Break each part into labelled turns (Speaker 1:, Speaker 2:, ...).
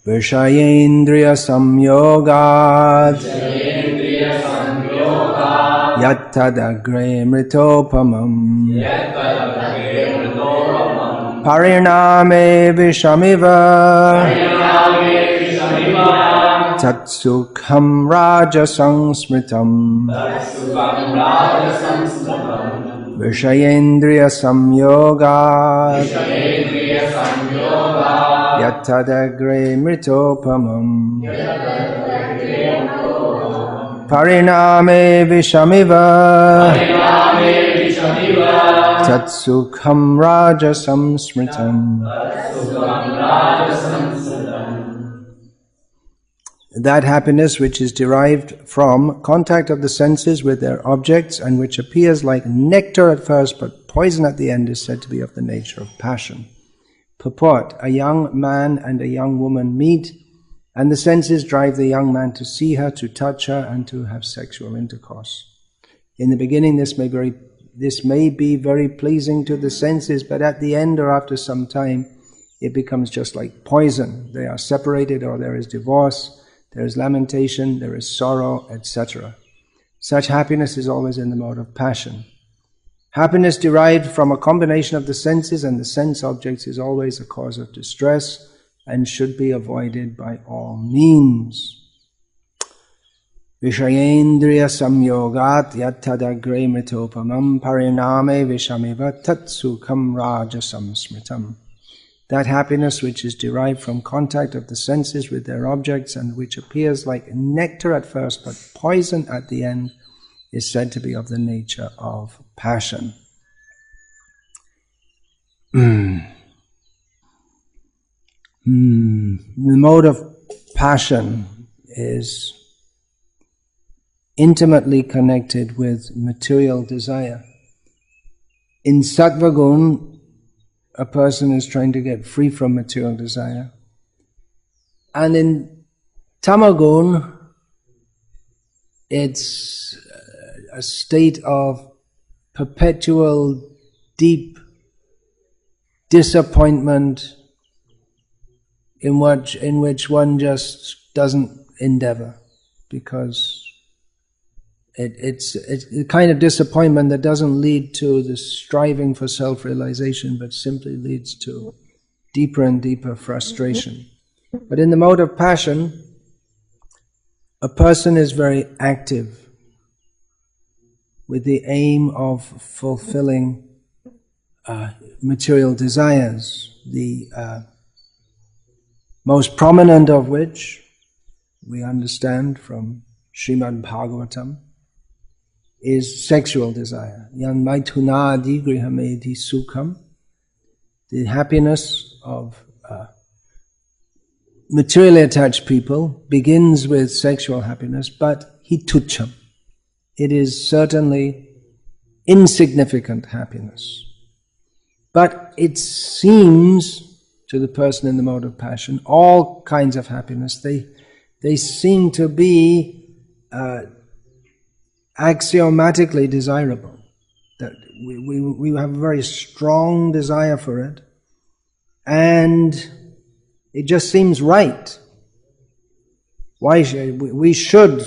Speaker 1: Vishayendriya samyogat yattadagre mritopamam pariname vishamiva tatsukham rajasangsmritam Vishayendriya samyogat yattadagre mritopamam pariname vishamiva tatsukham rajasamsmritam. That happiness which is derived from contact of the senses with their objects and which appears like nectar at first but poison at the end is said to be of the nature of passion. Purport: a young man and a young woman meet and the senses drive the young man to see her, to touch her and to have sexual intercourse. In the beginning this may be very pleasing to the senses, but at the end or after some time it becomes just like poison. They are separated or there is divorce. There is lamentation, there is sorrow, etc. Such happiness is always in the mode of passion. Happiness derived from a combination of the senses and the sense objects is always a cause of distress and should be avoided by all means. Vishayendriya samyogat yattadagre mritopamam pariname vishamiva tatsukham rajasamsmritam. That happiness which is derived from contact of the senses with their objects and which appears like nectar at first but poison at the end is said to be of the nature of passion. The mode of passion is intimately connected with material desire. In Sattva-gun, a person is trying to get free from material desire. And in Tamagun, it's a state of perpetual, deep disappointment in which one just doesn't endeavor, because it's a kind of disappointment that doesn't lead to the striving for self-realization, but simply leads to deeper and deeper frustration. But in the mode of passion, a person is very active with the aim of fulfilling material desires, the most prominent of which we understand from Srimad Bhagavatam is sexual desire. Yan maitunadi grihamedi sukham. The happiness of materially attached people begins with sexual happiness, but hitucham. It is certainly insignificant happiness. But it seems to the person in the mode of passion, all kinds of happiness, they seem to be axiomatically desirable, that we have a very strong desire for it, and it just seems right. We should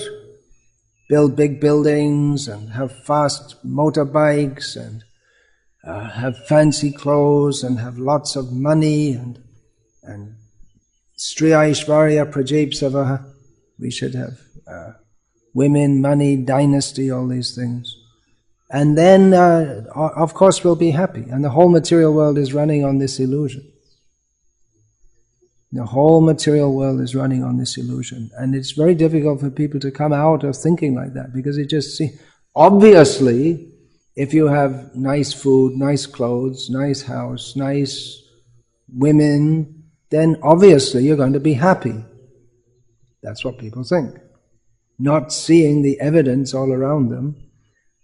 Speaker 1: build big buildings and have fast motorbikes and have fancy clothes and have lots of money and Striya Aishvarya Prajepsavaha. We should have women, money, dynasty, all these things. And then, of course, we'll be happy. And the whole material world is running on this illusion. The whole material world is running on this illusion. And it's very difficult for people to come out of thinking like that, because it just seems, obviously, if you have nice food, nice clothes, nice house, nice women, then obviously you're going to be happy. That's what people think. Not seeing the evidence all around them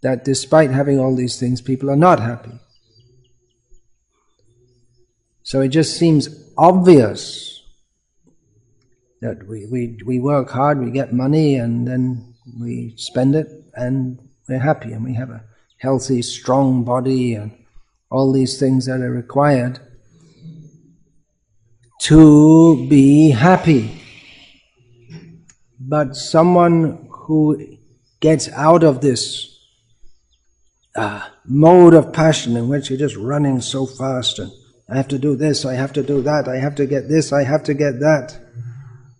Speaker 1: that despite having all these things, people are not happy. So it just seems obvious that we work hard, we get money, and then we spend it, and we're happy, and we have a healthy, strong body, and all these things that are required. to be happy. But someone who gets out of this mode of passion in which you're just running so fast and I have to do this, I have to do that, I have to get this, I have to get that.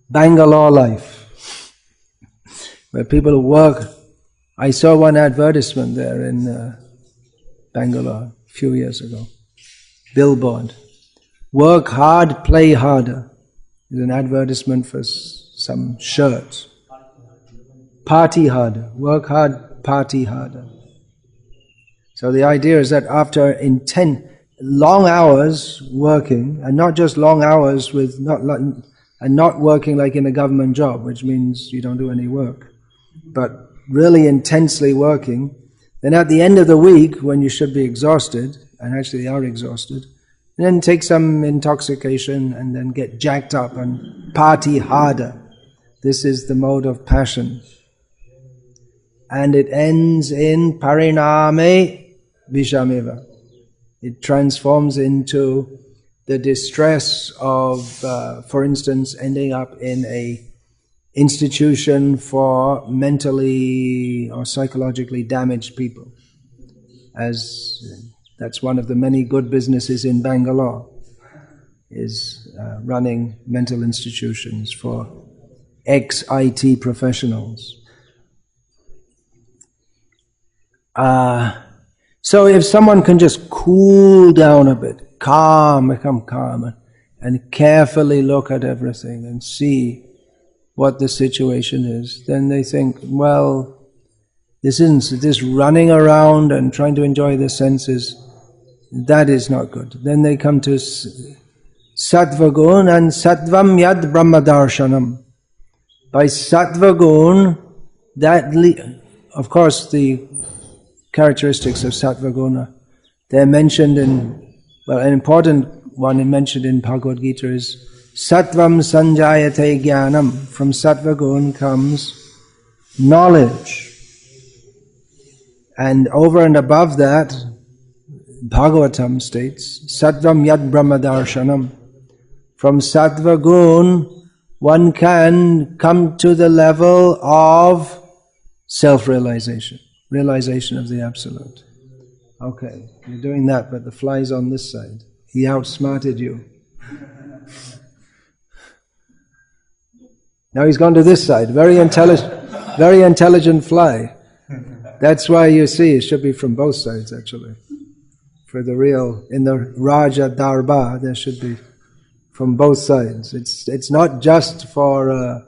Speaker 1: Bangalore life, where people work. I saw one advertisement there in Bangalore a few years ago. Billboard. Work hard, play harder. It's an advertisement for some shirts. Party harder. Work hard, party harder. So the idea is that after intense, long hours working, and not just long hours with not working like in a government job, which means you don't do any work, but really intensely working, then at the end of the week, when you should be exhausted, and actually are exhausted, then take some intoxication and then get jacked up and party harder. This is the mode of passion. And it ends in pariname vishameva. It transforms into the distress of, for instance, ending up in a institution for mentally or psychologically damaged people. As that's one of the many good businesses in Bangalore, is running mental institutions for ex-IT professionals. So if someone can just cool down a bit, become calm, and carefully look at everything and see what the situation is, then they think, well, this isn't this running around and trying to enjoy the senses, that is not good. Then they come to Sattva Gun and Sattvam Yad Brahmadarshanam. By Sattva Gun, of course the characteristics of Sattva Guna, they're mentioned in, well, an important one mentioned in Bhagavad Gita is Sattvam Sanjayate Jnanam. From Sattva Gun comes knowledge. And over and above that, Bhagavatam states, Sattvam Yad Brahmadarshanam. From Sattva Gun, one can come to the level of self-realization, realization of the Absolute. Okay, you're doing that, but the fly's on this side. He outsmarted you. Now he's gone to this side. Very intelligent fly. That's why you see it should be from both sides, actually. For the real, in the Raja Darbar, there should be from both sides. It's not just for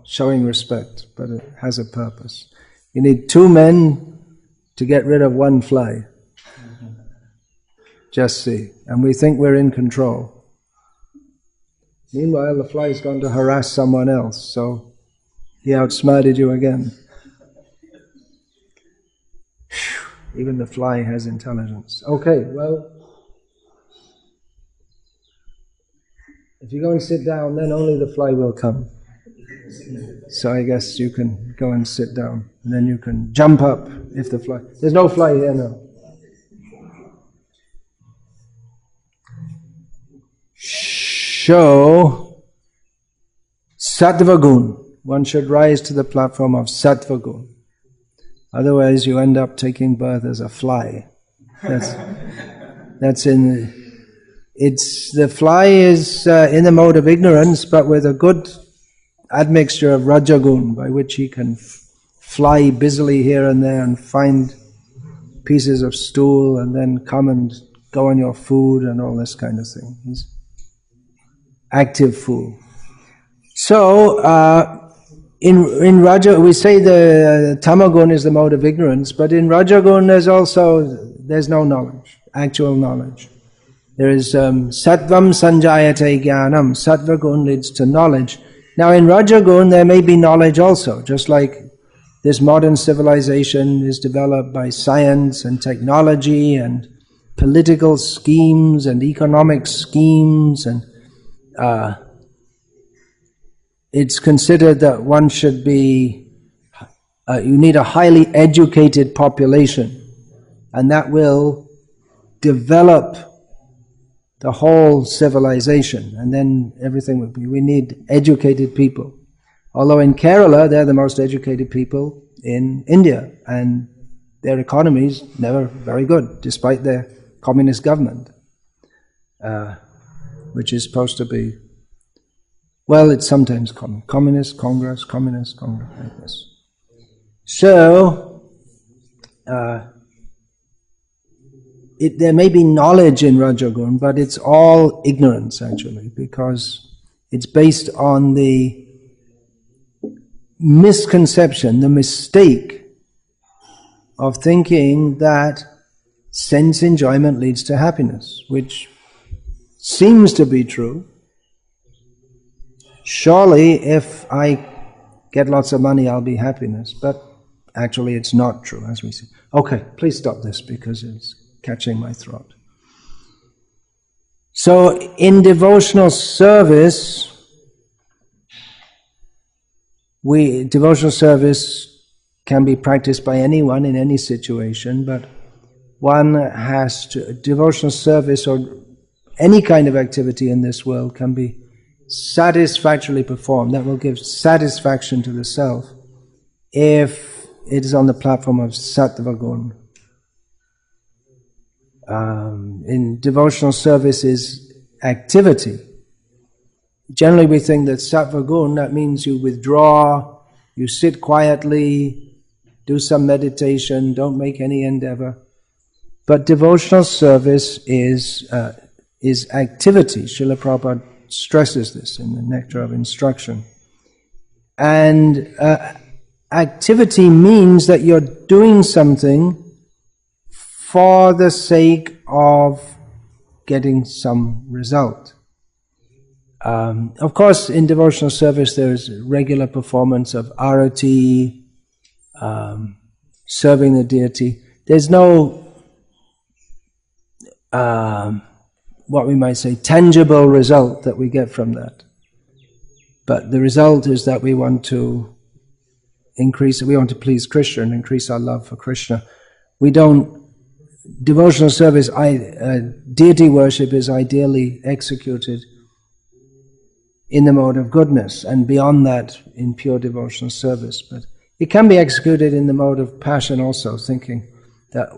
Speaker 1: showing respect, but it has a purpose. You need two men to get rid of one fly. Just see. And we think we're in control. Meanwhile, the fly's gone to harass someone else, so he outsmarted you again. Even the fly has intelligence. Okay, well, if you go and sit down, then only the fly will come. So I guess you can go and sit down, and then you can jump up if the fly... There's no fly here now. So, Sattva Gun. One should rise to the platform of Sattva Gun. Otherwise you end up taking birth as a fly. That's in... The fly is in the mode of ignorance, but with a good admixture of Rajagun, by which he can fly busily here and there and find pieces of stool and then come and go on your food and all this kind of thing. He's active fool. So, in Raja, we say the Tamagun is the mode of ignorance, but in Rajagun there's no knowledge, actual knowledge. There is Sattvam Sanjayate Jnanam. Sattva Gun leads to knowledge. Now in Rajagun there may be knowledge also, just like this modern civilization is developed by science and technology and political schemes and economic schemes, and it's considered that one should be, you need a highly educated population, and that will develop the whole civilization, and then everything would be. We need educated people. Although in Kerala, they're the most educated people in India, and their economy is never very good, despite their communist government, which is supposed to be, well, it's sometimes communist Congress, like this. So, there may be knowledge in Rajogun, but it's all ignorance actually, because it's based on the misconception, the mistake of thinking that sense enjoyment leads to happiness, which seems to be true. Surely if I get lots of money I'll be happiness, but actually it's not true, as we see. Okay, please stop this because it's catching my throat. So in devotional service, devotional service can be practiced by anyone in any situation, but one has to, devotional service or any kind of activity in this world can be satisfactorily performed. That will give satisfaction to the self if it is on the platform of sattva gun. In devotional service is activity. Generally we think that sattva gun, that means you withdraw, you sit quietly, do some meditation, don't make any endeavor. But devotional service is activity. Srila Prabhupada stresses this in the Nectar of Instruction. And activity means that you're doing something for the sake of getting some result. Of course, in devotional service there is regular performance of arati, serving the deity. There's no, what we might say, tangible result that we get from that. But the result is that we want to please Krishna and increase our love for Krishna. Devotional service, deity worship is ideally executed in the mode of goodness, and beyond that in pure devotional service. But it can be executed in the mode of passion also, thinking that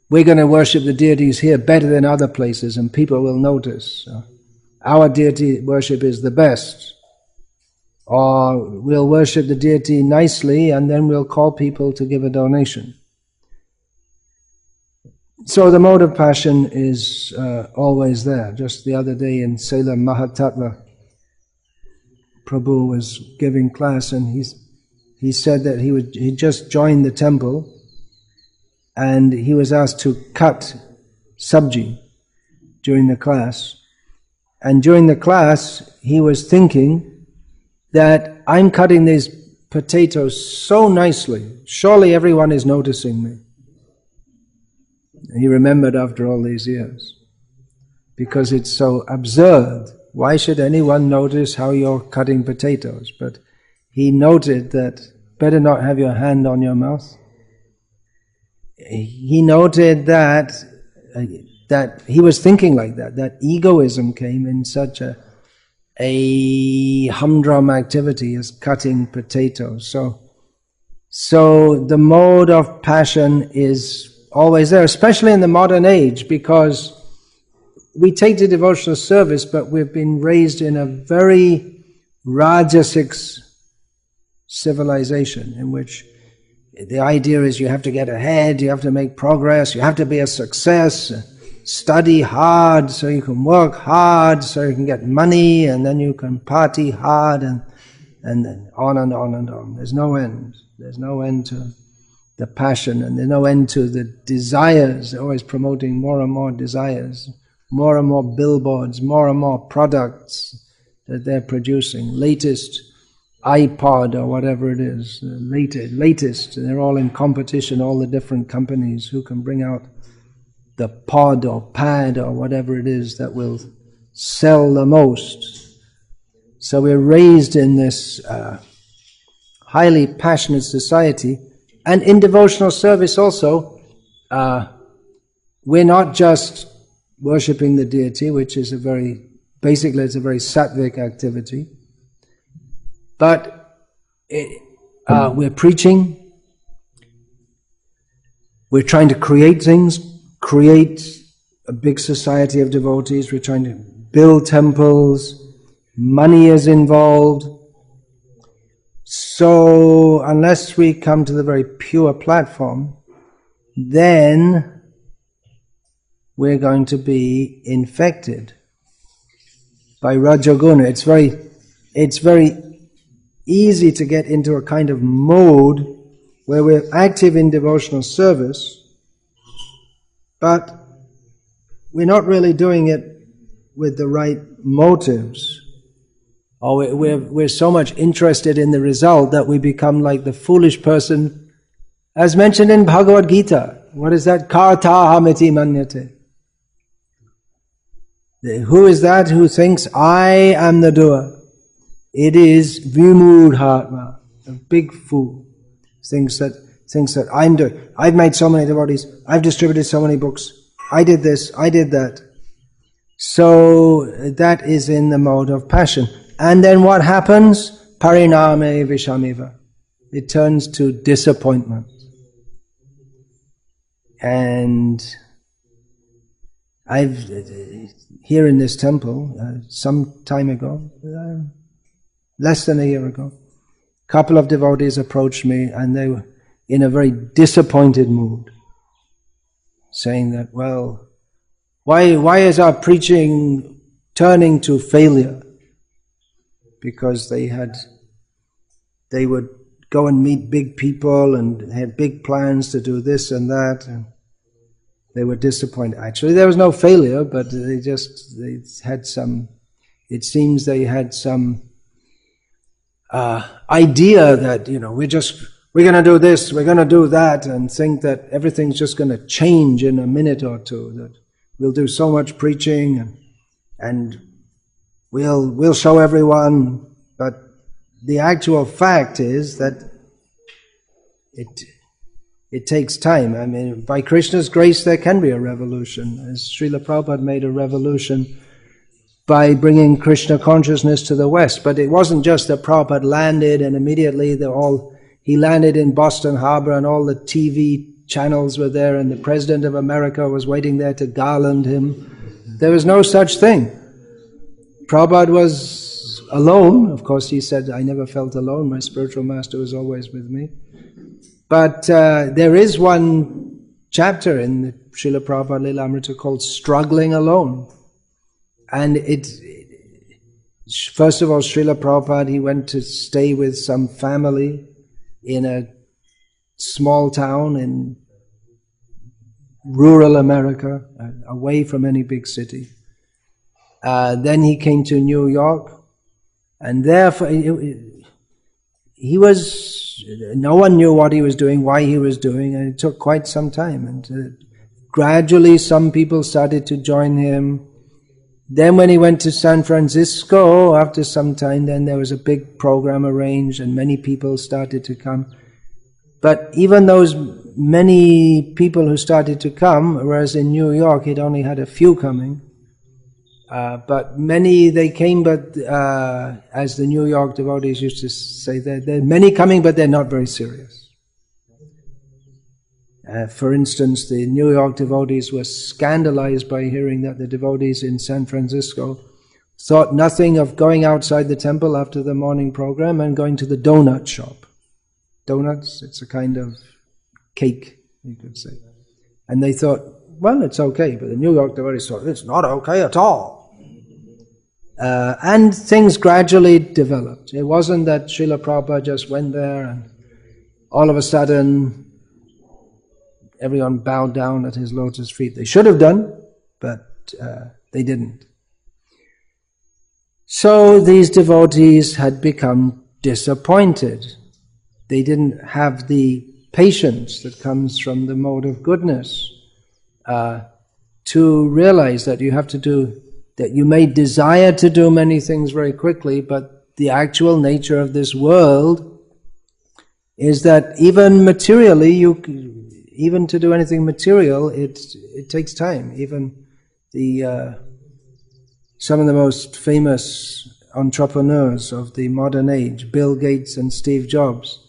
Speaker 1: we're going to worship the deities here better than other places and people will notice. Our deity worship is the best. Or we'll worship the deity nicely and then we'll call people to give a donation. So the mode of passion is always there. Just the other day in Salem Mahatattva, Prabhu was giving class and he said that he just joined the temple and he was asked to cut sabji during the class. And during the class he was thinking that I'm cutting these potatoes so nicely, surely everyone is noticing me. And he remembered after all these years, because it's so absurd. Why should anyone notice how you're cutting potatoes? But he noted that better not have your hand on your mouth. He noted that he was thinking like that egoism came in such a humdrum activity as cutting potatoes. So the mode of passion is always there, especially in the modern age, because we take to devotional service, but we've been raised in a very rajasic civilization in which the idea is you have to get ahead, you have to make progress, you have to be a success, study hard so you can work hard so you can get money, and then you can party hard, and then on and on and on. There's no end. There's no end to the passion, and there's no end to the desires. They're always promoting more and more desires, more and more billboards, more and more products that they're producing. Latest iPod or whatever it is, latest. They're all in competition, all the different companies who can bring out the pod or pad or whatever it is that will sell the most. So we're raised in this highly passionate society, and in devotional service also, we're not just worshipping the deity, which is basically it's a very sattvic activity. But we're preaching, we're trying to create things, create a big society of devotees, we're trying to build temples, money is involved. So unless we come to the very pure platform, then we're going to be infected by Rajo guna. It's very easy to get into a kind of mode where we're active in devotional service, but we're not really doing it with the right motives. Or we're so much interested in the result that we become like the foolish person, as mentioned in Bhagavad Gita. What is that? Kartahamiti manyate. Who is that who thinks, I am the doer? It is vimudhatma, a big fool. Thinks that I'm doing. I've made so many devotees, I've distributed so many books, I did this, I did that. So that is in the mode of passion. And then what happens? Pariname vishamiva. It turns to disappointment. And I've, here in this temple, some time ago, less than a year ago, a couple of devotees approached me and they were in a very disappointed mood, saying that, well, why is our preaching turning to failure? Because they would go and meet big people and had big plans to do this and that, and they were disappointed. Actually, there was no failure, but they had some, it seems they had some idea that, we're going to do this, we're going to do that, and think that everything's just going to change in a minute or two, that we'll do so much preaching and we'll show everyone. But the actual fact is that it takes time. I mean, by Krishna's grace there can be a revolution, as Srila Prabhupada made a revolution by bringing Krishna consciousness to the West. But it wasn't just that Prabhupada landed and immediately he landed in Boston Harbor and all the TV channels were there and the President of America was waiting there to garland him. There was no such thing. Prabhupada was alone. Of course, he said, I never felt alone. My spiritual master was always with me. But there is one chapter in the Srila Prabhupada Lilamrita called Struggling Alone. And first of all, Srila Prabhupada, he went to stay with some family in a small town in rural America, away from any big city. Then he came to New York, and therefore no one knew what he was doing, why he was doing, and it took quite some time. And gradually some people started to join him. Then when he went to San Francisco, after some time, then there was a big program arranged and many people started to come. But even those many people who started to come, whereas in New York he'd only had a few coming, but many, they came, but as the New York devotees used to say, there are many coming, but they're not very serious. For instance, the New York devotees were scandalized by hearing that the devotees in San Francisco thought nothing of going outside the temple after the morning program and going to the donut shop. Donuts, it's a kind of cake, you could say. And they thought, well, it's okay, but the New York devotees thought, it's not okay at all. And things gradually developed. It wasn't that Srila Prabhupada just went there and all of a sudden everyone bowed down at his lotus feet. They should have done, but they didn't. So these devotees had become disappointed. They didn't have the patience that comes from the mode of goodness to realize that you have to do, that you may desire to do many things very quickly, but the actual nature of this world is that even materially, even to do anything material, it takes time. Even some of the most famous entrepreneurs of the modern age, Bill Gates and Steve Jobs,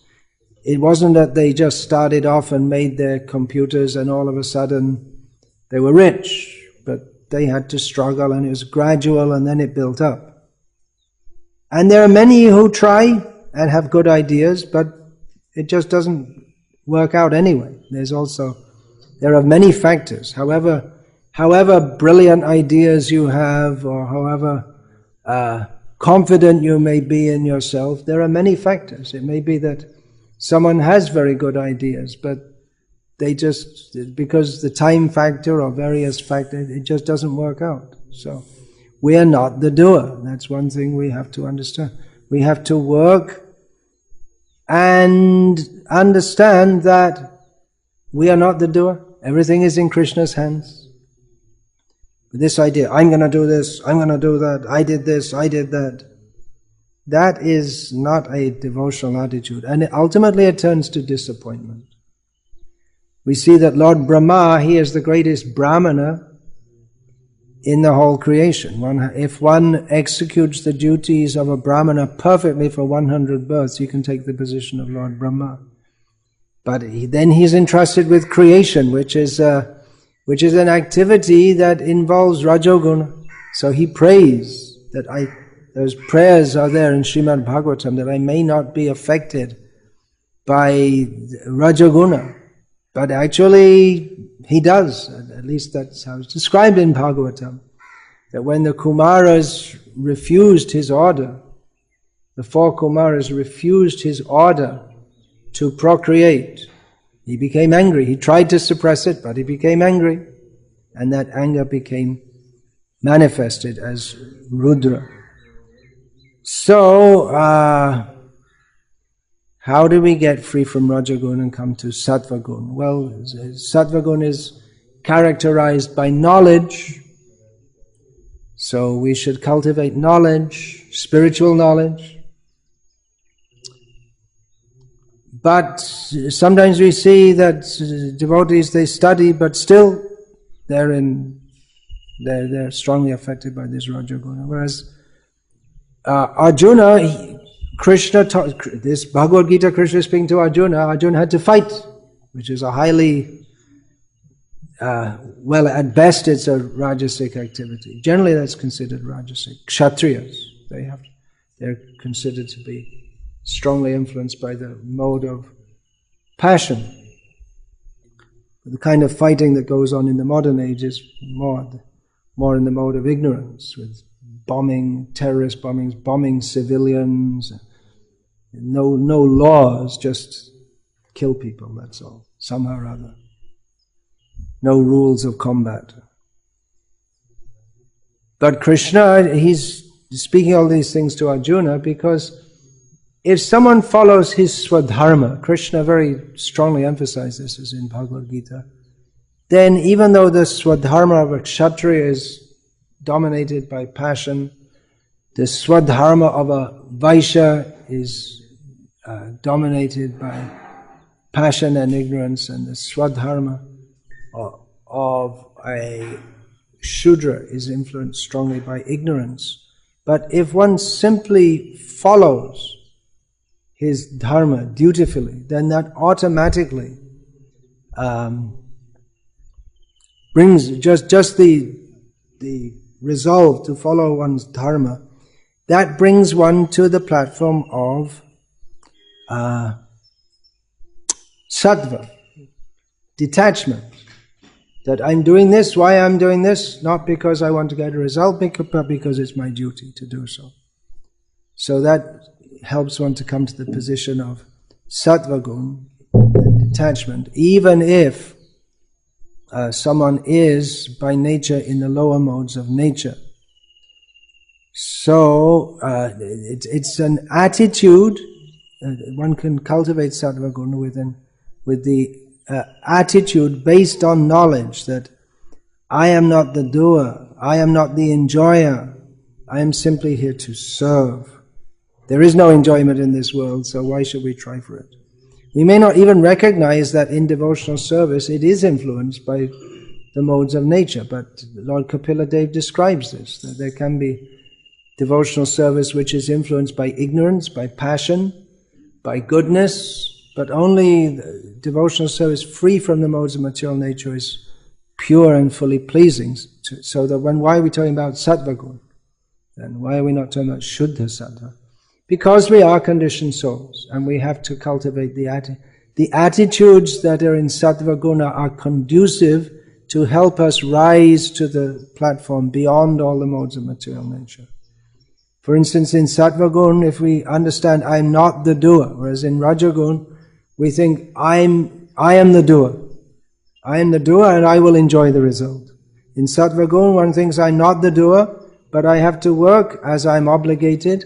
Speaker 1: it wasn't that they just started off and made their computers and all of a sudden they were rich, but they had to struggle, and it was gradual, and then it built up. And there are many who try and have good ideas, but it just doesn't work out anyway. There are many factors. However brilliant ideas you have, or however confident you may be in yourself, there are many factors. It may be that someone has very good ideas, but they just, because the time factor or various factors, it just doesn't work out. So we are not the doer. That's one thing we have to understand. We have to work and understand that we are not the doer. Everything is in Krishna's hands. This idea, I'm going to do this, I'm going to do that, I did this, I did that. That is not a devotional attitude, and ultimately it turns to disappointment. We see that Lord Brahma, he is the greatest Brahmana in the whole creation. If one executes the duties of a Brahmana perfectly for 100 births, you can take the position of Lord Brahma. But then he's entrusted with creation, which is an activity that involves Rajoguna. So he prays that those prayers are there in Srimad Bhagavatam, that I may not be affected by Rajoguna. But actually, he does. At least that's how it's described in Bhagavatam. That when the Kumaras refused his order, the 4 Kumaras refused his order to procreate, he became angry. He tried to suppress it, but he became angry. And that anger became manifested as Rudra. So, how do we get free from Rajagun and come to Sattvagun? Well, Sattvagun is characterized by knowledge. So we should cultivate knowledge, spiritual knowledge. But sometimes we see that devotees, they study, but still they're strongly affected by this Rajaguna. Whereas Arjuna, Krishna taught, this Bhagavad Gita, Krishna speaking to Arjuna, Arjuna had to fight, which is a highly, well, at best it's a rajasic activity. Generally that's considered rajasic. Kshatriyas, they're considered to be strongly influenced by the mode of passion. The kind of fighting that goes on in the modern age is more in the mode of ignorance, with bombing, terrorist bombings, bombing civilians, no laws, just kill people, that's all, somehow or other. No rules of combat. But Krishna, he's speaking all these things to Arjuna because if someone follows his swadharma, Krishna very strongly emphasizes this in Bhagavad Gita, then even though the swadharma of a kshatriya is dominated by passion, the swadharma of a vaishya is dominated by passion and ignorance, and the swadharma of a shudra is influenced strongly by ignorance. But if one simply follows his dharma dutifully, then that automatically brings just the resolve to follow one's dharma. That brings one to the platform of sattva, detachment. That I'm doing this, why I'm doing this? Not because I want to get a result, but because it's my duty to do so. So that helps one to come to the position of sattva-gun, detachment, even if someone is by nature in the lower modes of nature. So it's an attitude. One can cultivate sattva-gun with the attitude based on knowledge that I am not the doer, I am not the enjoyer, I am simply here to serve. There is no enjoyment in this world, so why should we try for it? We may not even recognize that in devotional service it is influenced by the modes of nature. But Lord Kapila Dev describes this, that there can be devotional service which is influenced by ignorance, by passion, by goodness, but only devotional service free from the modes of material nature is pure and fully pleasing. So that why are we talking about sattva gun? Then why are we not talking about shuddha sattva? Because we are conditioned souls, and we have to cultivate the attitudes that are in sattva guna are conducive to help us rise to the platform beyond all the modes of material nature. For instance, in sattva gun, if we understand I'm not the doer, whereas in raja gun, we think I am the doer. I am the doer and I will enjoy the result. In sattva gun, one thinks I'm not the doer, but I have to work as I'm obligated.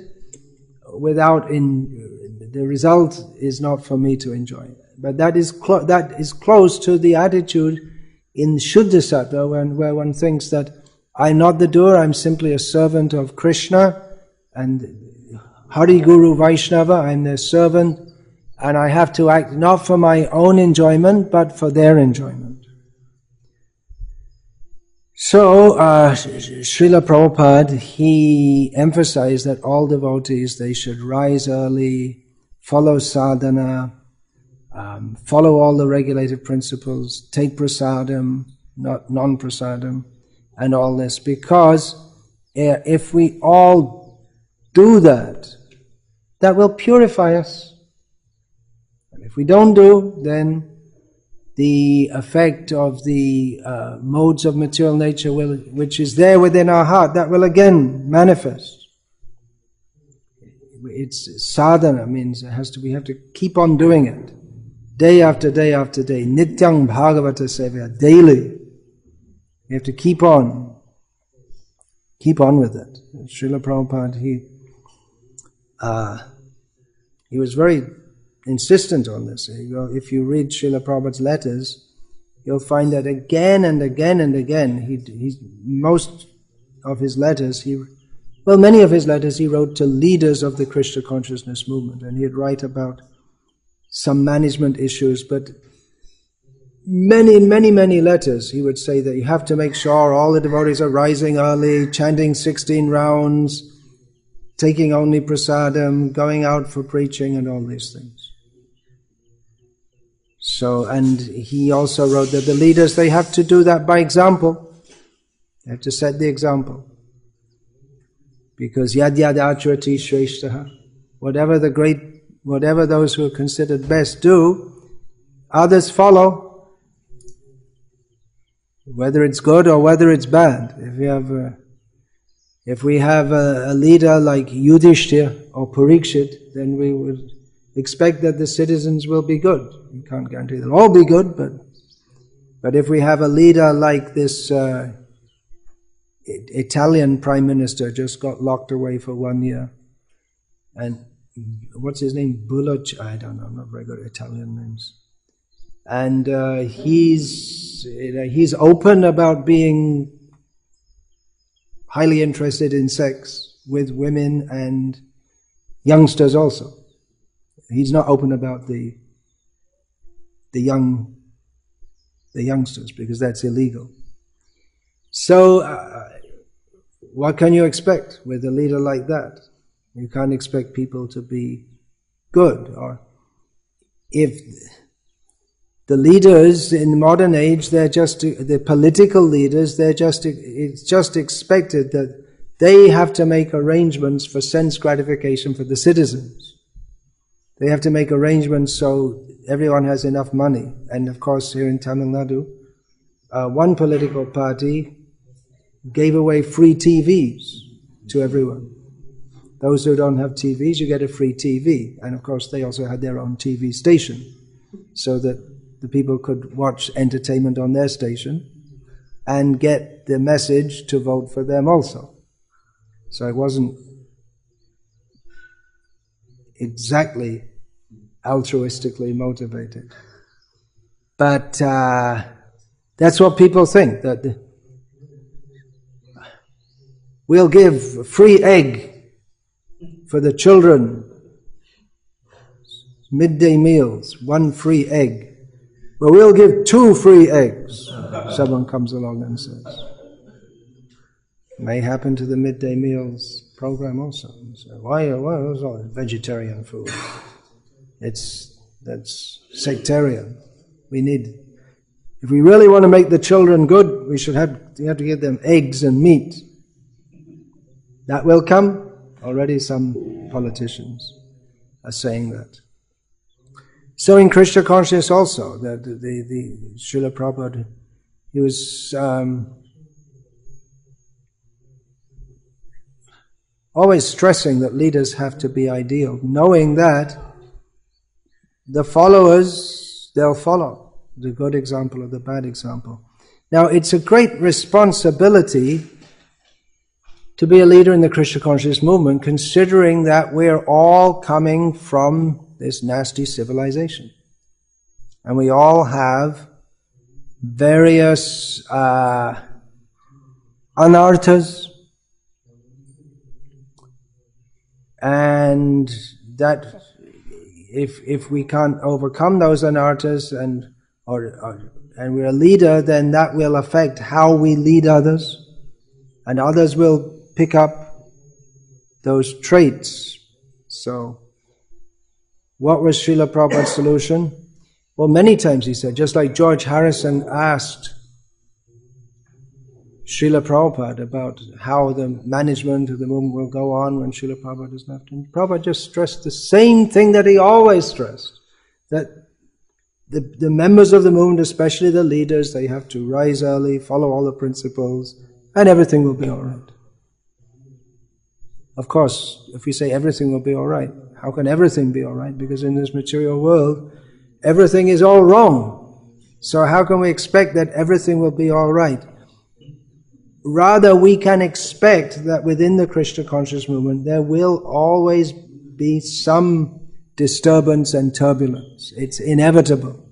Speaker 1: The result is not for me to enjoy. But that is close to the attitude in Shuddha Sattva, where one thinks that I'm not the doer, I'm simply a servant of Krishna, and Hari Guru Vaishnava, I'm their servant, and I have to act not for my own enjoyment, but for their enjoyment. So, Srila Prabhupada, he emphasized that all devotees, they should rise early, follow sadhana, follow all the regulated principles, take prasadam, not non-prasadam, and all this, because if we all do that, that will purify us. And if we don't do, then the effect of the modes of material nature, which is there within our heart, that will again manifest. It's sadhana, means we have to keep on doing it. Day after day after day. Nityang Bhagavata Sevaya, daily. We have to keep on with it. Srila Prabhupada, he was very insistent on this. If you read Srila Prabhupada's letters, you'll find that again and again and again, many of his letters he wrote to leaders of the Krishna consciousness movement, and he'd write about some management issues, but many letters he would say that you have to make sure all the devotees are rising early, chanting 16 rounds, taking only prasadam, going out for preaching and all these things. So, and he also wrote that the leaders, they have to do that by example. They have to set the example. Because yad acharati shreshtaha, whatever those who are considered best do, others follow, whether it's good or whether it's bad. If we have a leader like Yudhishthir or Parikshit, then we would expect that the citizens will be good. We can't guarantee they'll all be good, but if we have a leader like this Italian Prime Minister, just got locked away for 1 year, and what's his name? Buluc? I don't know, I'm not very good at Italian names. And he's open about being highly interested in sex with women and youngsters also. He's not open about the youngsters, because that's illegal. So, what can you expect with a leader like that? You can't expect people to be good. Or if the leaders in the modern age, the political leaders, it's just expected that they have to make arrangements for sense gratification for the citizens. They have to make arrangements so everyone has enough money. And of course, here in Tamil Nadu, one political party gave away free TVs to everyone. Those who don't have TVs, you get a free TV. And of course, they also had their own TV station, so that the people could watch entertainment on their station and get the message to vote for them also. So it wasn't exactly altruistically motivated. But that's what people think, that we'll give free egg for the children, midday meals, one free egg. Well, we'll give 2 free eggs. Someone comes along and says. May happen to the midday meals program also. So why is all vegetarian food? That's sectarian. If we really want to make the children good, we have to give them eggs and meat. That will come. Already some politicians are saying that. So in Krishna consciousness also, the Srila Prabhupada, he was always stressing that leaders have to be ideal, knowing that the followers, they'll follow the good example or the bad example. Now, it's a great responsibility to be a leader in the Krishna consciousness movement, considering that we're all coming from this nasty civilization. And we all have various anarthas, and that if we can't overcome those anarthas and we're a leader, then that will affect how we lead others, and others will pick up those traits. So, what was Srila Prabhupada's solution? Well, many times he said, just like George Harrison asked Srila Prabhupada about how the management of the movement will go on when Srila Prabhupada is left. And Prabhupada just stressed the same thing that he always stressed, that the members of the movement, especially the leaders, they have to rise early, follow all the principles, and everything will be all right. Of course, if we say everything will be all right, how can everything be all right? Because in this material world, everything is all wrong. So how can we expect that everything will be all right? Rather, we can expect that within the Krishna conscious movement, there will always be some disturbance and turbulence. It's inevitable.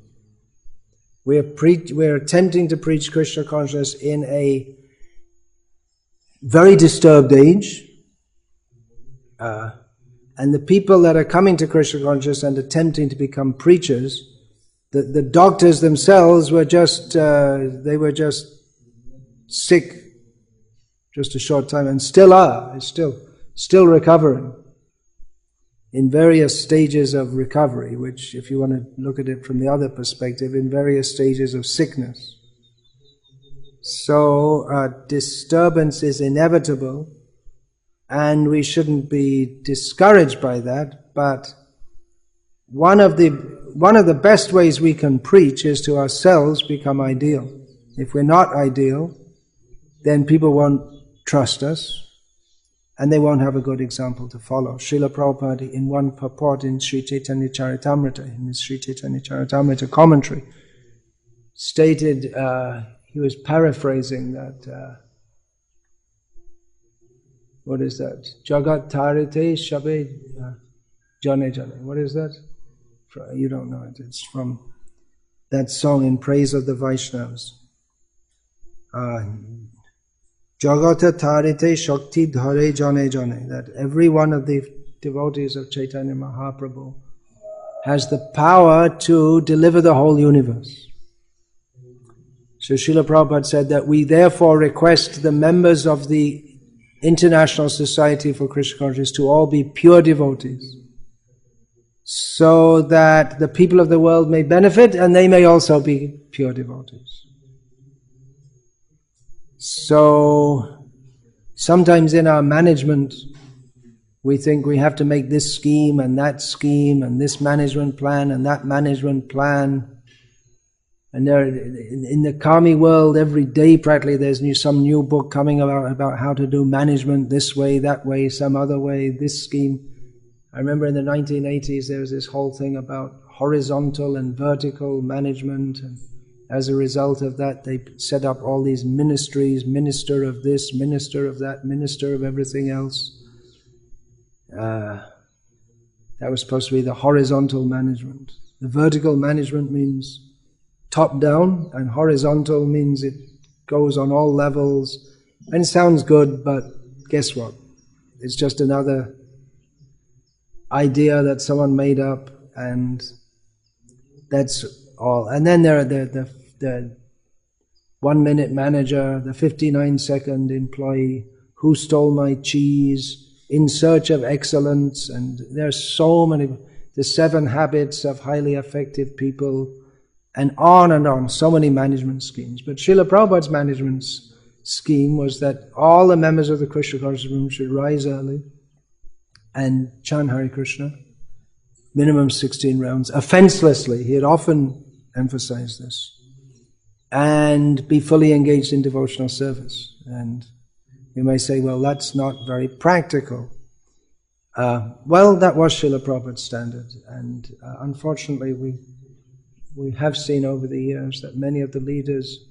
Speaker 1: We're attempting to preach Krishna consciousness in a very disturbed age. And the people that are coming to Krishna consciousness and attempting to become preachers, the doctors themselves were just sick just a short time, and still are, still recovering in various stages of recovery, which, if you want to look at it from the other perspective, in various stages of sickness. So disturbance is inevitable, and we shouldn't be discouraged by that, but one of the best ways we can preach is to ourselves become ideal. If we're not ideal, then people won't trust us, and they won't have a good example to follow. Srila Prabhupada, in one purport in Sri Chaitanya Charitamrita, in his Sri Chaitanya Charitamrita commentary, stated, he was paraphrasing that, what is that? Jagat tarite shabe jane jane. What is that? You don't know it. It's from that song in praise of the Vaishnavas. Jagata tarite shakti dhare jane jane. That every one of the devotees of Chaitanya Mahaprabhu has the power to deliver the whole universe. So Srila Prabhupada said that we therefore request the members of the International Society for Krishna Consciousness to all be pure devotees, so that the people of the world may benefit and they may also be pure devotees. So sometimes in our management we think we have to make this scheme and this management plan and that management plan. And there, in the Kami world, every day practically there's some new book coming about how to do management this way, that way, some other way, this scheme. I remember in the 1980s there was this whole thing about horizontal and vertical management, and as a result of that they set up all these ministries, minister of this, minister of that, minister of everything else. That was supposed to be the horizontal management. The vertical management means top down, and horizontal means it goes on all levels, and it sounds good, but guess what? It's just another idea that someone made up, and that's all. And then there are the 1 minute manager, the 59-second employee, who stole my cheese, in search of excellence, and there's so many, the 7 habits of highly effective people, and on, so many management schemes. But Srila Prabhupada's management scheme was that all the members of the Krishna consciousness movement should rise early and chant Hare Krishna, minimum 16 rounds, offenselessly. He had often emphasized this. And be fully engaged in devotional service. And you may say, well, that's not very practical. Well, that was Srila Prabhupada's standard. And unfortunately, we have seen over the years that many of the leaders,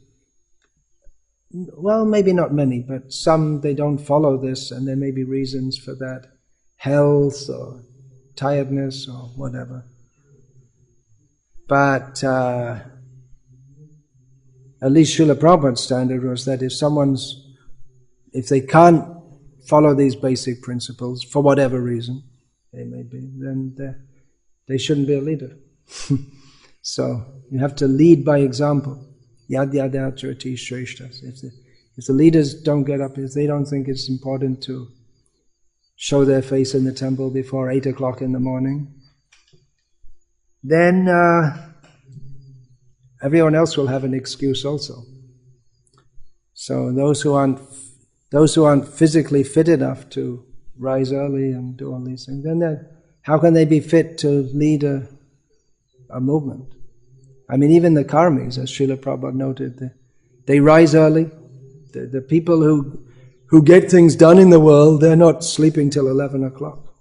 Speaker 1: well, maybe not many, but some, they don't follow this, and there may be reasons for that. Health or tiredness or whatever. But at least Srila Prabhupada's standard was that if they can't follow these basic principles, for whatever reason they may be, then they shouldn't be a leader. So you have to lead by example. Yad yadacharati shreshtas. If the leaders don't get up, if they don't think it's important to show their face in the temple before 8 o'clock in the morning, then everyone else will have an excuse also. So those who aren't physically fit enough to rise early and do all these things, then how can they be fit to lead a movement? I mean, even the karmis, as Srila Prabhupada noted, they rise early. The people who get things done in the world, they're not sleeping till 11 o'clock.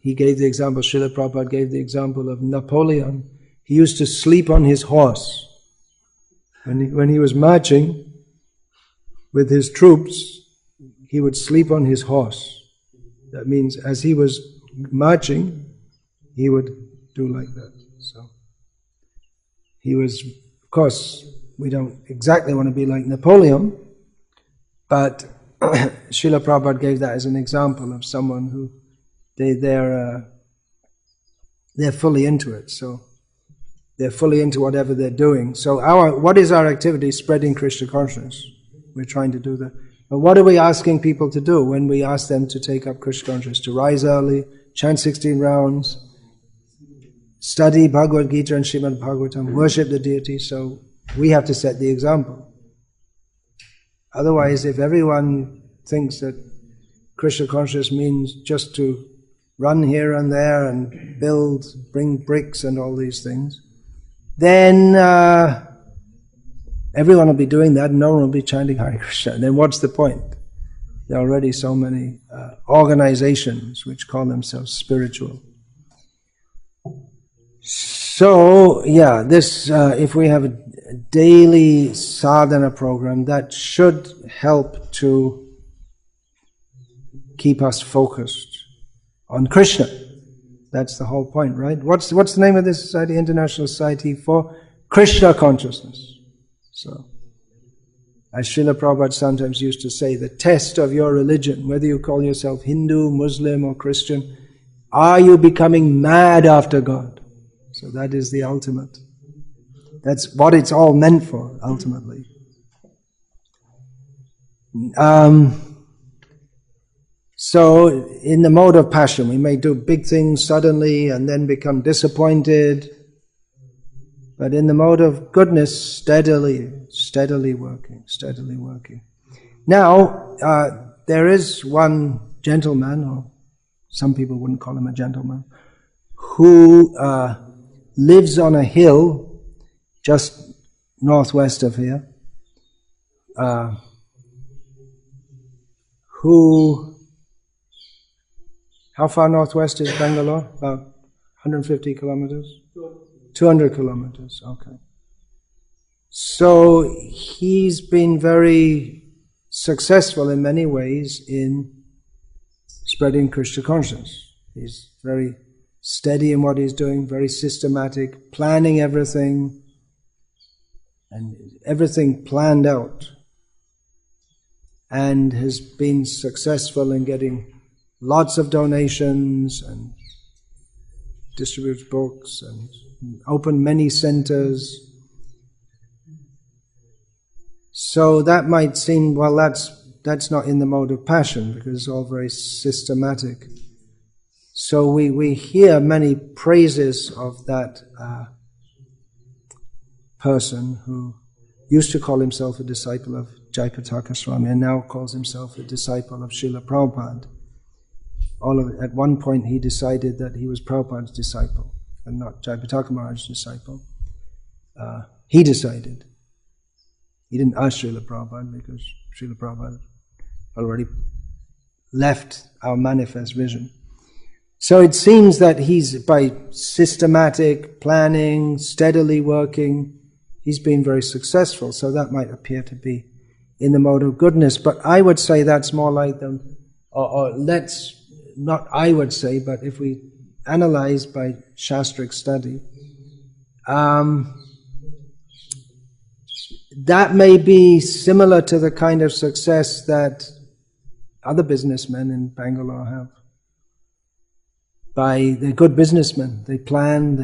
Speaker 1: He gave the example, Srila Prabhupada gave the example of Napoleon. He used to sleep on his horse. When he was marching with his troops, he would sleep on his horse. That means as he was marching, he would do like that. So he was, of course, we don't exactly want to be like Napoleon, but Srila Prabhupada gave that as an example of someone who they're fully into it. So they're fully into whatever they're doing. So what is our activity? Spreading Krishna consciousness. We're trying to do that. But what are we asking people to do when we ask them to take up Krishna consciousness? To rise early, chant 16 rounds, study Bhagavad Gita and Srimad Bhagavatam, worship the deity. So we have to set the example. Otherwise, if everyone thinks that Krishna consciousness means just to run here and there and bring bricks and all these things, then everyone will be doing that and no one will be chanting Hare Krishna. And then what's the point? There are already so many organizations which call themselves spiritual. So, yeah, this if we have a daily sadhana program, that should help to keep us focused on Krishna. That's the whole point, right? What's the name of this society? International Society for Krishna Consciousness. So, as Srila Prabhupada sometimes used to say, the test of your religion, whether you call yourself Hindu, Muslim or Christian, are you becoming mad after God? So that is the ultimate. That's what it's all meant for, ultimately. So, in the mode of passion, we may do big things suddenly and then become disappointed. But in the mode of goodness, steadily working. Now, there is one gentleman, or some people wouldn't call him a gentleman, who lives on a hill just northwest of here, how far northwest is Bangalore? About 150 kilometers? 200 kilometers, okay. So he's been very successful in many ways in spreading Krishna consciousness. He's very steady in what he's doing, very systematic, planning everything, and everything planned out, and has been successful in getting lots of donations and distributes books and opened many centers. So that might seem, well, that's not in the mode of passion, because it's all very systematic. So we hear many praises of that person who used to call himself a disciple of Jayapataka Swami and now calls himself a disciple of Srila Prabhupada. At one point he decided that he was Prabhupada's disciple and not Jayapataka Maharaj's disciple. He decided. He didn't ask Srila Prabhupada because Srila Prabhupada already left our manifest vision. So it seems that he's, by systematic planning, steadily working, he's been very successful. So that might appear to be in the mode of goodness. But I would say that's more like them, or let's, not I would say, but if we analyze by Shastric study, that may be similar to the kind of success that other businessmen in Bangalore have. They're good businessmen, they plan,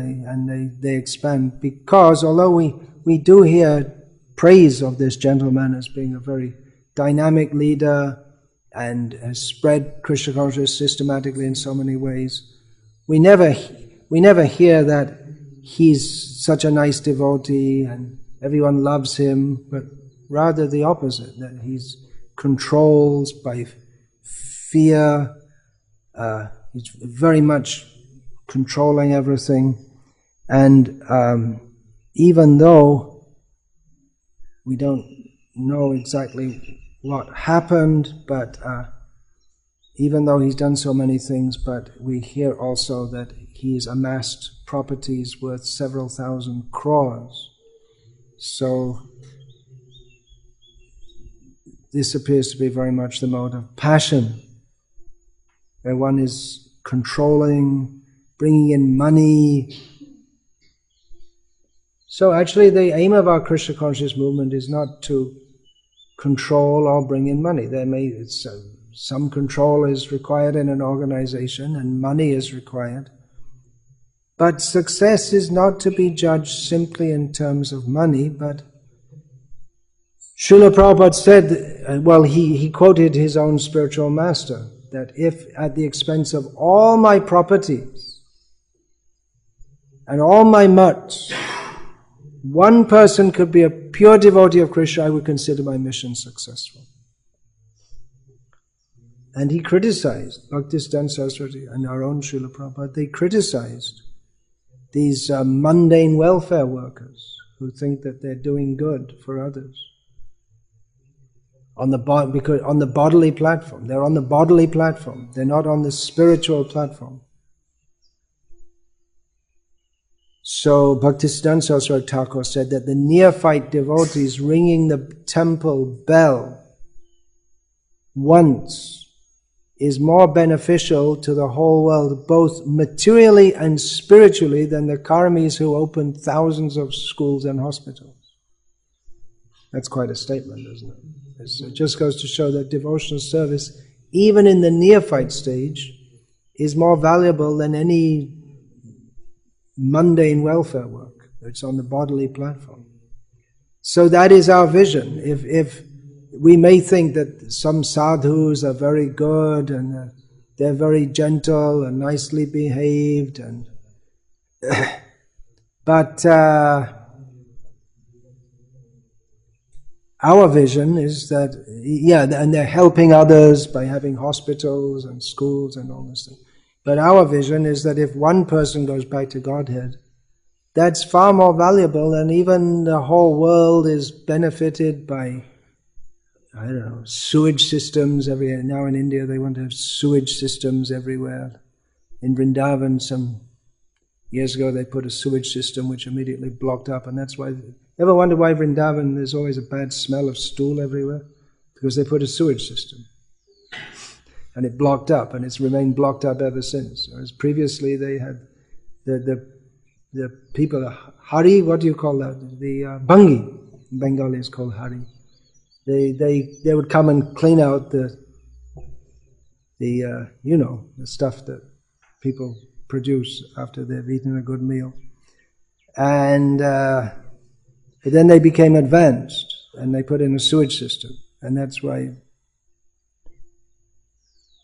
Speaker 1: they expand. Because although we do hear praise of this gentleman as being a very dynamic leader and has spread Krishna consciousness systematically in so many ways, we never hear that he's such a nice devotee and everyone loves him, but rather the opposite, that he's controlled by fear, he's very much controlling everything, and even though we don't know exactly what happened, but even though he's done so many things, but we hear also that he's amassed properties worth several thousand crores. So this appears to be very much the mode of passion, where one is controlling, bringing in money. So actually the aim of our Krishna conscious movement is not to control or bring in money. Some control is required in an organization and money is required. But success is not to be judged simply in terms of money, but Srila Prabhupada said, well, he quoted his own spiritual master, that if at the expense of all my properties and all my mutts, one person could be a pure devotee of Krishna, I would consider my mission successful. And he criticized, Bhaktisiddhanta Saraswati and our own Srila Prabhupada, they criticized these mundane welfare workers who think that they're doing good for others. Because on the bodily platform. They're on the bodily platform. They're not on the spiritual platform. So Bhaktisiddhanta Saraswati Thakur said that the neophyte devotees ringing the temple bell once is more beneficial to the whole world, both materially and spiritually, than the karmis who opened thousands of schools and hospitals. That's quite a statement, isn't it? It just goes to show that devotional service, even in the neophyte stage, is more valuable than any mundane welfare work. It's on the bodily platform. So that is our vision. If we may think that some sadhus are very good and they're very gentle and nicely behaved, but our vision is that, and they're helping others by having hospitals and schools and all this thing. But our vision is that if one person goes back to Godhead, that's far more valuable than even the whole world is benefited by, I don't know, sewage systems everywhere. Now in India they want to have sewage systems everywhere. In Vrindavan some years ago they put a sewage system which immediately blocked up, and that's why... Ever wonder why Vrindavan there's always a bad smell of stool everywhere? Because they put a sewage system. And it blocked up, and it's remained blocked up ever since. Whereas previously they had the people, Hari, what do you call that? The Bangi, in Bengali is called Hari. They would come and clean out the stuff that people produce after they've eaten a good meal. And then they became advanced, and they put in a sewage system. And that's why,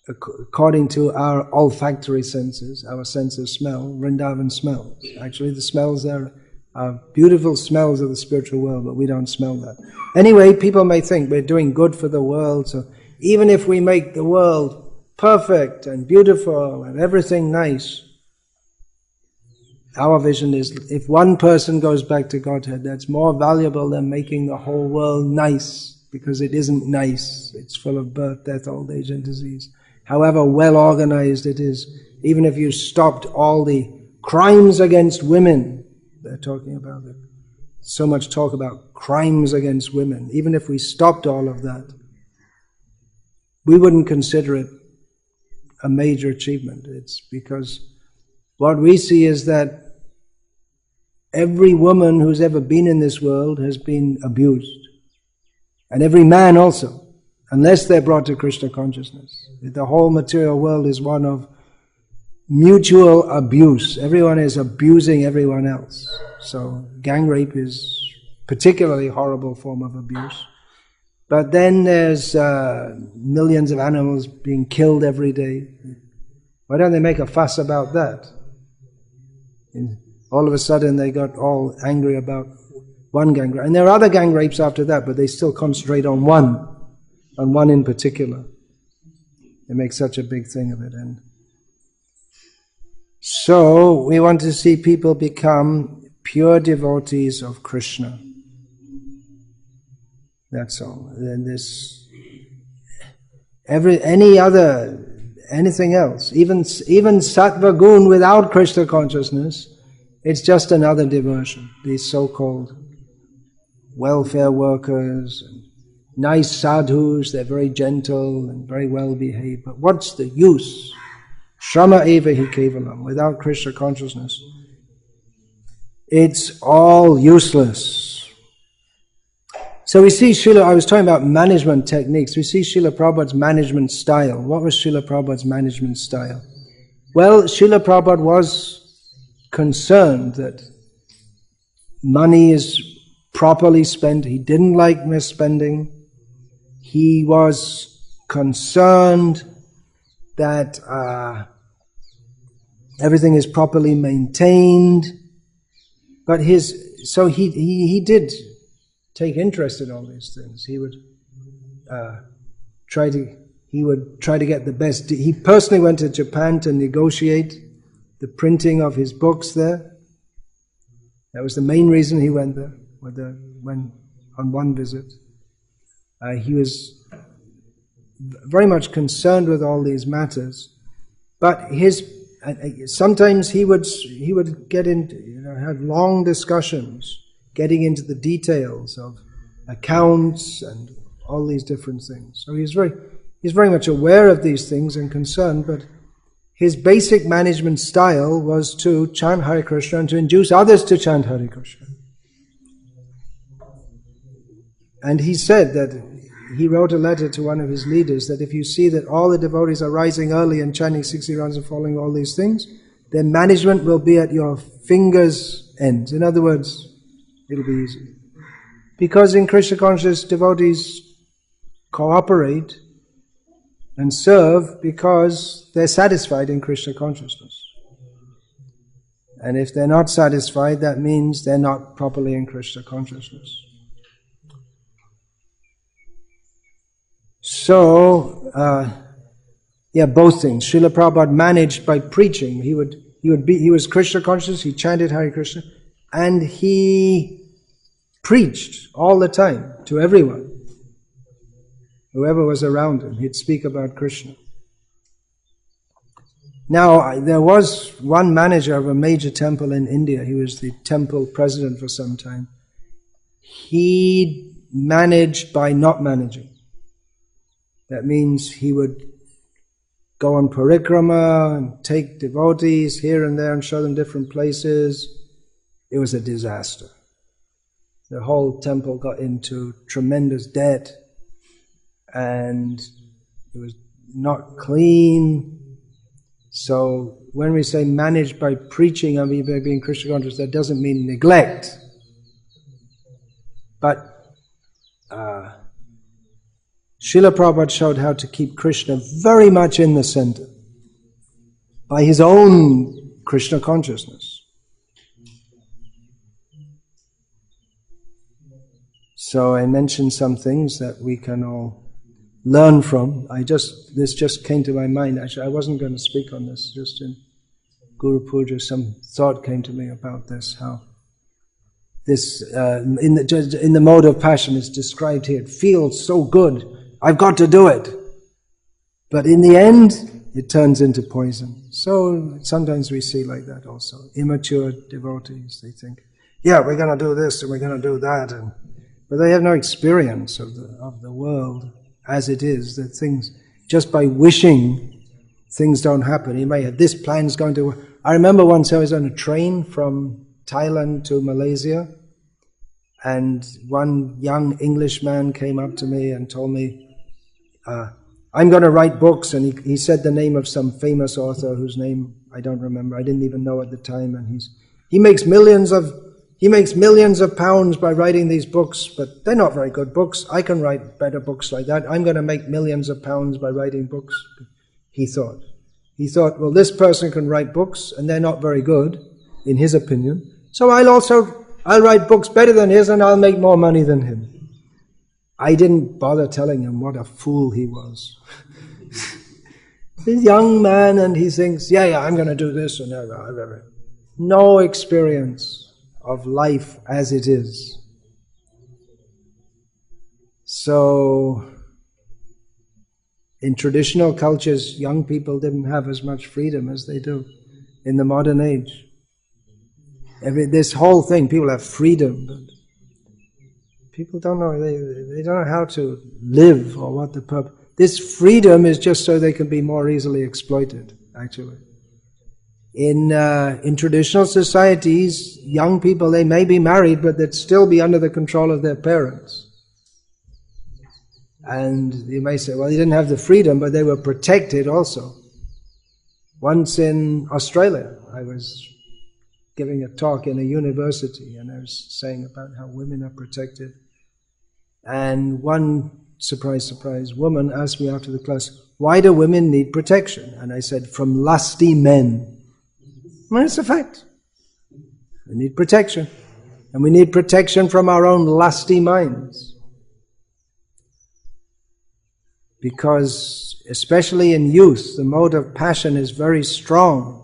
Speaker 1: according to our olfactory senses, our sense of smell, Vrindavan smells. Actually, the smells there are beautiful smells of the spiritual world, but we don't smell that. Anyway, people may think we're doing good for the world, so even if we make the world perfect and beautiful and everything nice, our vision is if one person goes back to Godhead, that's more valuable than making the whole world nice, because it isn't nice. It's full of birth, death, old age and disease. However well organized it is, even if you stopped all the crimes against women, they're talking about it. So much talk about crimes against women. Even if we stopped all of that, we wouldn't consider it a major achievement. It's because what we see is that every woman who's ever been in this world has been abused. And every man also, unless they're brought to Krishna consciousness. The whole material world is one of mutual abuse. Everyone is abusing everyone else. So gang rape is particularly horrible form of abuse. But then there's millions of animals being killed every day. Why don't they make a fuss about that? And all of a sudden they got all angry about one gang rape. And there are other gang rapes after that, but they still concentrate on one in particular. They make such a big thing of it. And so we want to see people become pure devotees of Krishna. That's all. And anything else, even sattva gun without Krishna consciousness, it's just another diversion. These so-called welfare workers, and nice sadhus, they're very gentle and very well behaved. But what's the use? Shrama eva hi kevalam. Without Krishna consciousness, it's all useless. So we see I was talking about management techniques. We see Srila Prabhupada's management style. What was Srila Prabhupada's management style? Well, Srila Prabhupada was concerned that money is properly spent. He didn't like misspending. He was concerned that everything is properly maintained. But he did take interest in all these things. He would try to get the best. He personally went to Japan to negotiate the printing of his books there. That was the main reason he went there, when on one visit. He was very much concerned with all these matters, but sometimes he would get into, have long discussions, getting into the details of accounts and all these different things. So he's very much aware of these things and concerned, but his basic management style was to chant Hare Krishna and to induce others to chant Hare Krishna. And he said that he wrote a letter to one of his leaders that if you see that all the devotees are rising early and chanting 60 rounds and following all these things, their management will be at your fingers' ends. In other words, it'll be easy. Because in Krishna conscious, devotees cooperate and serve because they're satisfied in Krishna consciousness. And if they're not satisfied, that means they're not properly in Krishna consciousness. So, both things. Srila Prabhupada managed by preaching. He was Krishna conscious, he chanted Hare Krishna, and he preached all the time to everyone. Whoever was around him, he'd speak about Krishna. Now, there was one manager of a major temple in India. He was the temple president for some time. He managed by not managing. That means he would go on parikrama and take devotees here and there and show them different places. It was a disaster. The whole temple got into tremendous debt and it was not clean. So when we say managed by preaching and by being Krishna conscious, that doesn't mean neglect. But Srila Prabhupada showed how to keep Krishna very much in the center by his own Krishna consciousness. So I mentioned some things that we can all learn from. This just came to my mind. Actually, I wasn't going to speak on this. Just in Guru Puja, some thought came to me about this. How this in the mode of passion is described here. It feels so good. I've got to do it, but in the end, it turns into poison. So sometimes we see like that also. Immature devotees, they think, yeah, we're going to do this and we're going to do that, but they have no experience of the world as it is, that things, just by wishing, things don't happen. You may have, this plan's going to work. I remember once I was on a train from Thailand to Malaysia, and one young Englishman came up to me and told me, I'm going to write books, and he said the name of some famous author whose name I don't remember, I didn't even know at the time, and he makes millions of pounds by writing these books, but they're not very good books. I can write better books like that. I'm going to make millions of pounds by writing books, he thought. He thought, well, this person can write books, and they're not very good, in his opinion, so I'll write books better than his, and I'll make more money than him. I didn't bother telling him what a fool he was. This young man, and he thinks, yeah, I'm going to do this, and no experience of life as it is. So, in traditional cultures, young people didn't have as much freedom as they do in the modern age. This whole thing, people have freedom, but people don't know, they don't know how to live or what the purpose. This freedom is just so they can be more easily exploited, actually. In traditional societies, young people, they may be married, but they'd still be under the control of their parents. And you may say, well, they didn't have the freedom, but they were protected also. Once in Australia, I was giving a talk in a university, and I was saying about how women are protected. And one, surprise, surprise, woman asked me after the class, why do women need protection? And I said, from lusty men. Well, it's a fact. We need protection. And we need protection from our own lusty minds. Because, especially in youth, the mode of passion is very strong.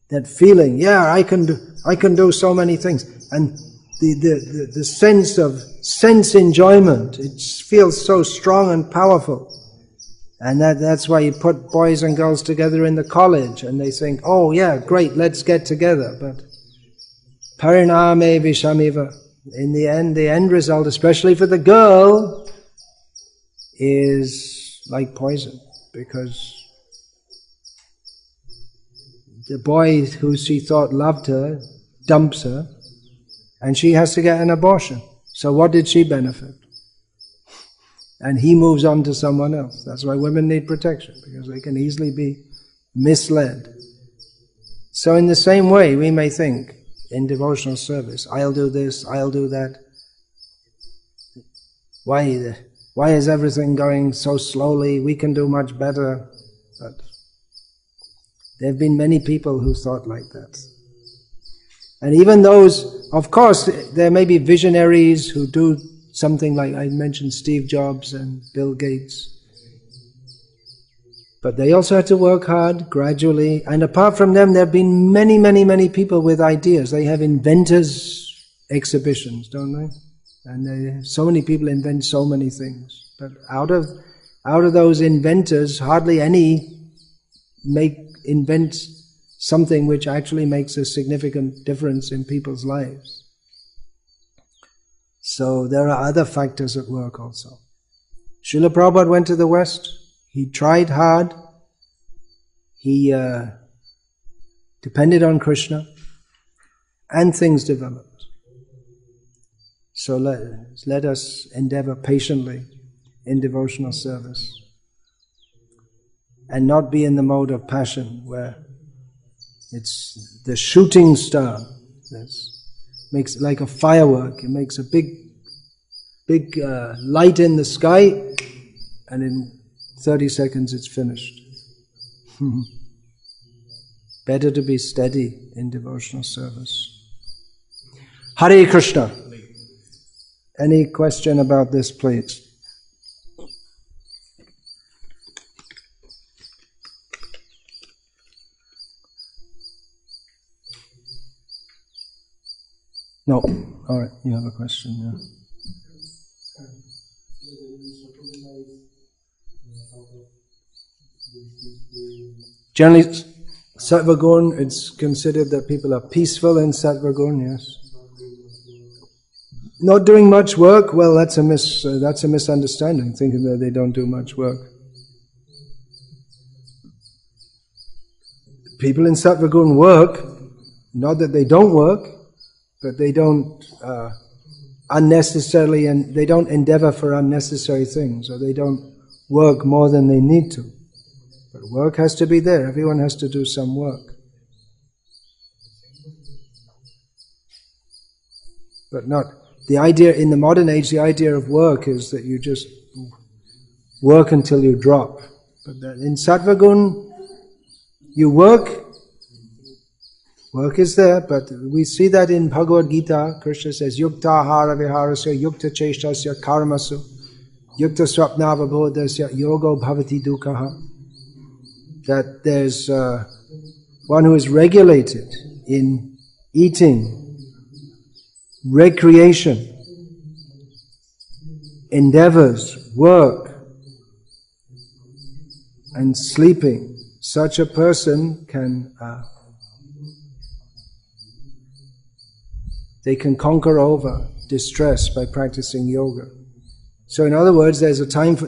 Speaker 1: That feeling, yeah, I can do so many things. And the sense of sense enjoyment, it feels so strong and powerful. And that's why you put boys and girls together in the college, and they think, oh yeah, great, let's get together. But pariname vishamiva, in the end result, especially for the girl, is like poison, because the boy who she thought loved her dumps her, and she has to get an abortion. So what did she benefit? And he moves on to someone else. That's why women need protection, because they can easily be misled. So in the same way, we may think in devotional service, I'll do this, I'll do that. Why is everything going so slowly? We can do much better. But there have been many people who thought like that. And even those, of course, there may be visionaries who do something like, I mentioned Steve Jobs and Bill Gates. But they also had to work hard, gradually. And apart from them, there have been many, many, many people with ideas. They have inventors' exhibitions, don't they? And so many people invent so many things. But out of those inventors, hardly any invent something which actually makes a significant difference in people's lives. So there are other factors at work also. Srila Prabhupada went to the West. He tried hard. He depended on Krishna, and things developed. So let us endeavor patiently in devotional service. and not be in the mode of passion, where it's the shooting star that makes it like a firework. It makes a big light in the sky, and in 30 seconds it's finished. Better to be steady in devotional service. Hare Krishna. Any question about this, please? No. All right. You have a question, yeah. Generally, Sattva Gun, it's considered that people are peaceful in Sattva Gun, yes. Not doing much work, well, that's a misunderstanding, thinking that they don't do much work. People in Sattva Gun work, not that they don't work, but they don't unnecessarily, and they don't endeavor for unnecessary things, or they don't work more than they need to. But work has to be there. Everyone has to do some work. But not the idea in the modern age. The idea of work is that you just work until you drop. But in Sattva Gun, you work. Work is there, but we see that in Bhagavad Gita. Krishna says, "Yukta ahara viharasya, yukta cheshtasya karmasu, yukta swapnavabodhasya yogo bhavati dukkhaha." That there's one who is regulated in eating, recreation, endeavors, work, and sleeping. Such a person can they can conquer over distress by practicing yoga. So in other words, there's time for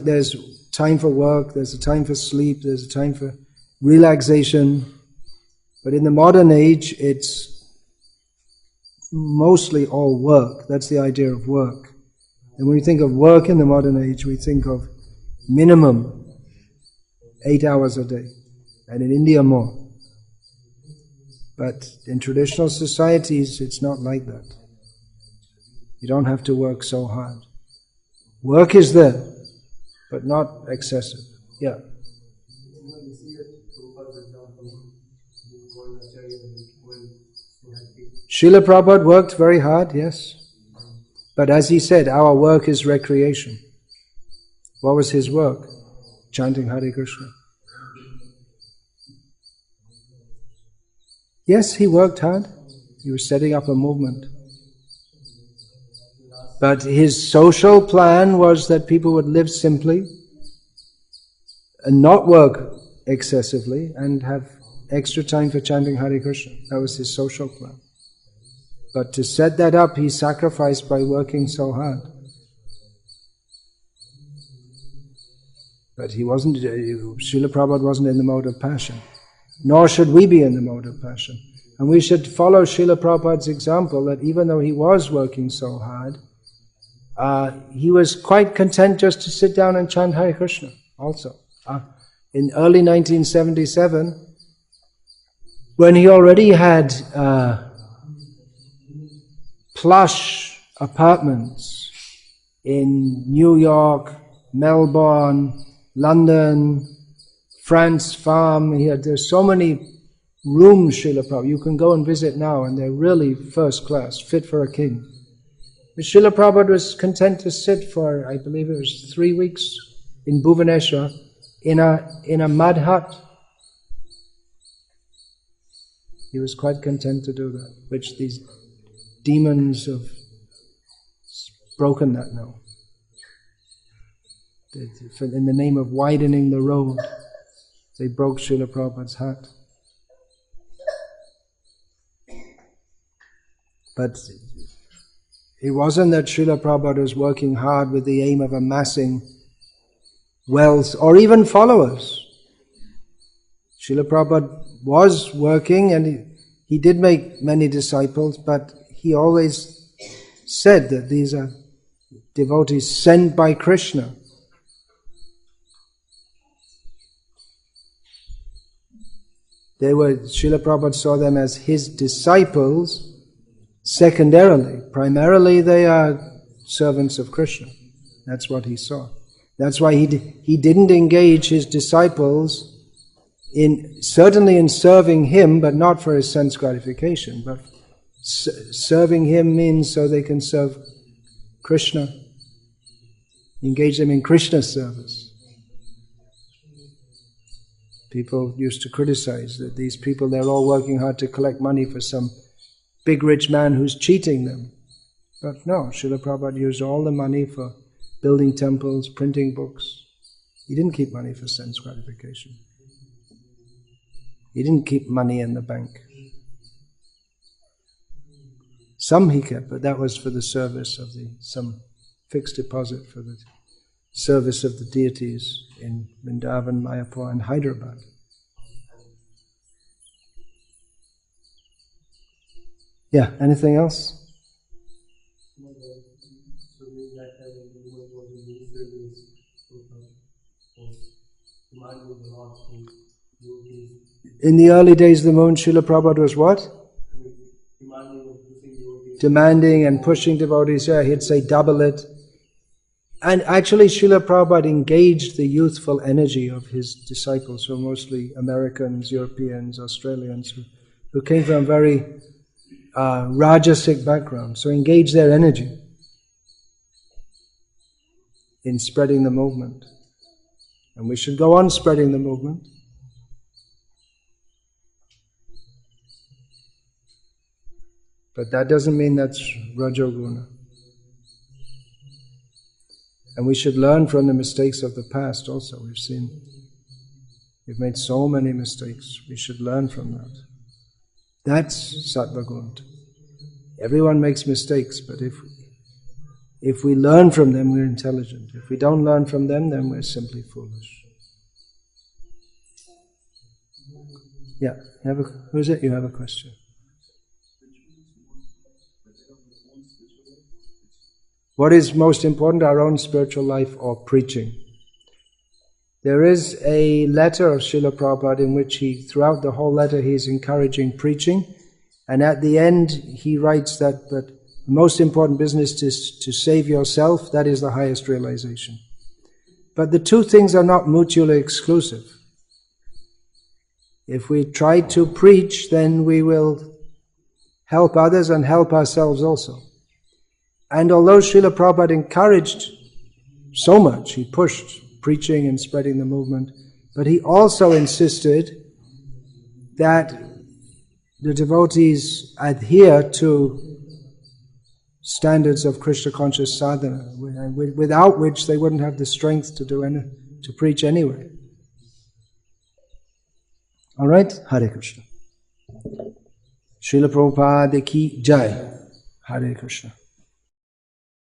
Speaker 1: work, there's a time for sleep, there's a time for relaxation. But in the modern age, it's mostly all work. That's the idea of work. And when we think of work in the modern age, we think of minimum 8 hours a day, and in India more. But in traditional societies, it's not like that. You don't have to work so hard. Work is there, but not excessive. Yeah. Srila Prabhupada worked very hard, yes. But as he said, our work is recreation. What was his work? Chanting Hare Krishna. Yes, he worked hard. He was setting up a movement. But his social plan was that people would live simply and not work excessively and have extra time for chanting Hare Krishna. That was his social plan. But to set that up, he sacrificed by working so hard. But Srila Prabhupada wasn't in the mode of passion. Nor should we be in the mode of passion. And we should follow Srila Prabhupada's example that even though he was working so hard, he was quite content just to sit down and chant Hare Krishna also. In early 1977, when he already had plush apartments in New York, Melbourne, London, France farm. There's so many rooms, Srila Prabhupada. You can go and visit now, and they're really first class, fit for a king. But Srila Prabhupada was content to sit for, I believe it was 3 weeks in Bhubaneswar in a mud hut. He was quite content to do that, which these demons have broken that now. In the name of widening the road, they broke Srila Prabhupada's hut. But it wasn't that Srila Prabhupada was working hard with the aim of amassing wealth or even followers. Srila Prabhupada was working, and he did make many disciples, but he always said that these are devotees sent by Krishna. Srila Prabhupada saw them as his disciples secondarily. Primarily they are servants of Krishna. That's what he saw. That's why he didn't engage his disciples certainly in serving him, but not for his sense gratification. But serving him means so they can serve Krishna. Engage them in Krishna's service. People used to criticize that these people, they're all working hard to collect money for some big rich man who's cheating them. But no, Srila Prabhupada used all the money for building temples, printing books. He didn't keep money for sense gratification. He didn't keep money in the bank. Some he kept, but that was for the service of some fixed deposit for the service of the deities in Vrindavan, Mayapur and Hyderabad. Yeah, anything else? In the early days of the moon, Srila Prabhupada was what? Demanding and pushing devotees. Yeah, he'd say double it. And actually, Srila Prabhupada engaged the youthful energy of his disciples, who were mostly Americans, Europeans, Australians, who came from very Rajasic backgrounds. So engaged their energy in spreading the movement. And we should go on spreading the movement. But that doesn't mean that's Rajo guna. And we should learn from the mistakes of the past also. We've made so many mistakes. We should learn from that. That's sattva guna. Everyone makes mistakes, but if we learn from them, we're intelligent. If we don't learn from them, then we're simply foolish. Yeah, who's it? You have a question. What is most important, our own spiritual life or preaching? There is a letter of Srila Prabhupada in which throughout the whole letter, he is encouraging preaching. And at the end, he writes that the most important business is to save yourself. That is the highest realization. But the two things are not mutually exclusive. If we try to preach, then we will help others and help ourselves also. And although Srila Prabhupada encouraged so much, he pushed preaching and spreading the movement, but he also insisted that the devotees adhere to standards of Krishna conscious sadhana, without which they wouldn't have the strength to preach anyway. All right? Hare Krishna. Srila Prabhupada ki jai. Hare Krishna.